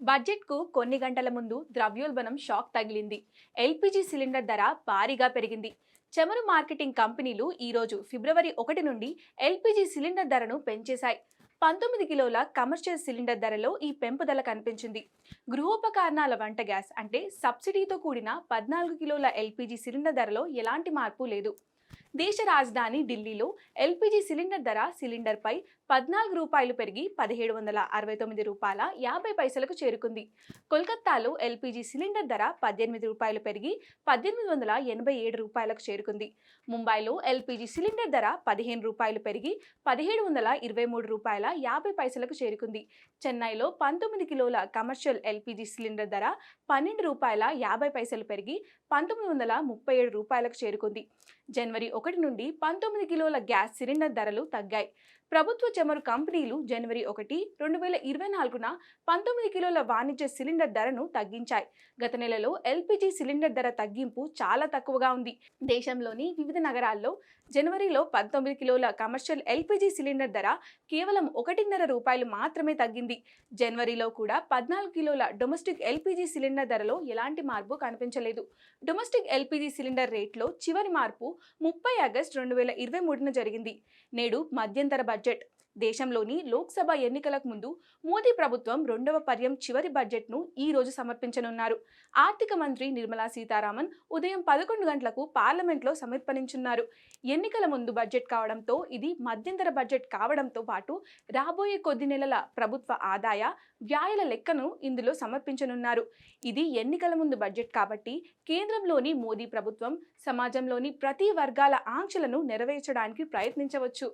బడ్జెట్కు కొన్ని గంటల ముందు ద్రవ్యోల్బణం షాక్ తగిలింది. ఎల్పీజీ సిలిండర్ ధర భారీగా పెరిగింది. చమురు మార్కెటింగ్ కంపెనీలు ఈరోజు ఫిబ్రవరి 1 నుండి ఎల్పీజీ సిలిండర్ ధరను పెంచేశాయి. 19 కిలోల కమర్షియల్ సిలిండర్ ధరలో ఈ పెంపుదల కనిపించింది. గృహోపకరణాల వంట గ్యాస్ అంటే సబ్సిడీతో కూడిన 14 కిలోల ఎల్పీజీ సిలిండర్ ధరలో ఎలాంటి మార్పు లేదు. దేశ రాజధాని ఢిల్లీలో ఎల్పీజీ సిలిండర్ ధర సిలిండర్పై 14 రూపాయలు పెరిగి 1769 రూపాయల 50 పైసలకు చేరుకుంది. కోల్కతాలో ఎల్పీజీ సిలిండర్ ధర 18 రూపాయలు పెరిగి 1887 రూపాయలకు చేరుకుంది. ముంబైలో ఎల్పీజీ సిలిండర్ ధర 15 రూపాయలు పెరిగి 1723 రూపాయల 50 పైసలకు చేరుకుంది. చెన్నైలో 19 కిలోల కమర్షియల్ ఎల్పీజీ సిలిండర్ ధర 12 రూపాయల 50 పైసలు పెరిగి 1937 రూపాయలకు చేరుకుంది. జనవరి 1 నుండి 19 కిలోల గ్యాస్ సిలిండర్ ధరలు తగ్గాయి. ప్రభుత్వ చమురు కంపెనీలు జనవరి 1, 2024న 19 కిలోల వాణిజ్య సిలిండర్ ధరను తగ్గించాయి. గత నెలలో ఎల్పీజీ సిలిండర్ ధర తగ్గింపు చాలా తక్కువగా ఉంది. దేశంలోని వివిధ నగరాల్లో జనవరిలో 19 కిలోల కమర్షియల్ ఎల్పీజీ సిలిండర్ ధర కేవలం 1.5 రూపాయలు మాత్రమే తగ్గింది. జనవరిలో కూడా 14 కిలోల డొమెస్టిక్ ఎల్పీజీ సిలిండర్ ధరలో ఎలాంటి మార్పు కనిపించలేదు. డొమెస్టిక్ ఎల్పీజీ సిలిండర్ రేట్లో చివరి మార్పు 30 ఆగస్టు 2023న జరిగింది. నేడు మధ్యంతర బడ్జెట్. దేశంలోని లోక్సభ ఎన్నికలకు ముందు మోదీ ప్రభుత్వం 2వ పర్యం చివరి బడ్జెట్ను ఈ రోజు సమర్పించనున్నారు. ఆర్థిక మంత్రి నిర్మలా సీతారామన్ ఉదయం 11 గంటలకు పార్లమెంట్లో సమర్పించనున్నారు. ఎన్నికల ముందు బడ్జెట్ కావడంతో ఇది మధ్యంతర బడ్జెట్ కావడంతో పాటు రాబోయే కొద్ది నెలల ప్రభుత్వ ఆదాయ వ్యయాల లెక్కను ఇందులో సమర్పించనున్నారు. ఇది ఎన్నికల ముందు బడ్జెట్ కాబట్టి కేంద్రంలోని మోదీ ప్రభుత్వం సమాజంలోని ప్రతి వర్గాల ఆంక్షలను నెరవేర్చడానికి ప్రయత్నించవచ్చు.